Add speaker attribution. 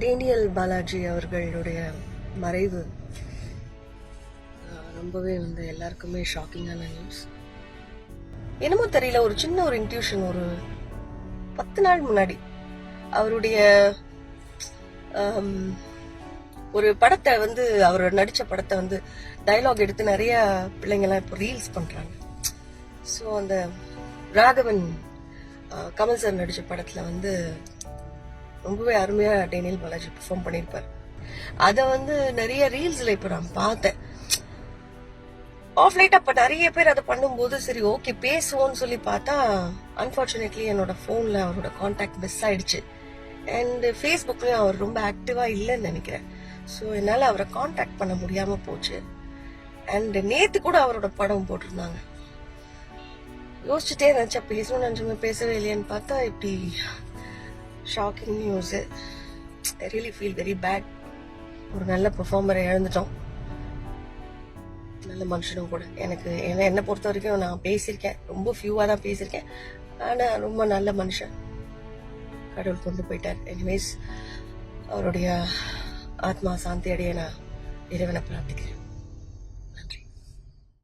Speaker 1: Daniel Balaji அவர்களுடைய மறைவு ரொம்பவே எல்லாருக்குமே ஷாக்கிங்கான நியூஸ். என்னமோ தெரியல, ஒரு சின்ன ஒரு இன்ட்யூஷன். ஒரு 10 நாள் முன்னாடி அவருடைய ஒரு படத்தை அவர் நடிச்ச படத்தை டயலாக் எடுத்து நிறைய பிள்ளைங்க எல்லாம் இப்போ ரீல்ஸ் பண்றாங்க. ஸோ அந்த ராகவன் கமல் சார் நடிச்ச படத்துல ரொம்பவே அருமையா டேனியல் பாலாஜி பெர்ஃபார்ம் பண்ணியிருப்பார். அதை நிறைய ரீல்ஸ்ல இப்ப நான் பார்த்தேன். ஆஃப் லைட் அப்ப நிறைய பேர் அதை பண்ணும்போது சரி ஓகே பேசுவோம்னு சொல்லி பார்த்தா அன்பார்ச்சுனேட்லி என்னோட போன்ல அவரோட கான்டாக்ட் மிஸ் ஆயிடுச்சு. அண்ட் ஃபேஸ்புக்லயும் அவர் ரொம்ப ஆக்டிவா இல்லைன்னு நினைக்கிறேன். ஸோ என்னால அவரை கான்டாக்ட் பண்ண முடியாம போச்சு. அண்ட் நேத்து கூட அவரோட படம் போட்டிருந்தாங்க. யோசிச்சுட்டே நினைச்சா பேசணும்னு நினைச்சவங்க பேசவே இல்லையான்னு பார்த்தா இப்படி shocking news. I really feel very bad. ஒரு நல்ல பெர்ஃபார்மரை இழந்துட்டோம். நல்ல மனுஷனும் கூட. எனக்கு என்னை பொறுத்த வரைக்கும் நான் பேசியிருக்கேன், ரொம்ப ஃபியூவா தான் பேசியிருக்கேன். ஆனா ரொம்ப நல்ல மனுஷன். கடவுள் கொண்டு போயிட்டார். எனிவேஸ் அவருடைய ஆத்மா சாந்தி அடைய நான் இறைவனை பிரார்த்திக்கிறேன்.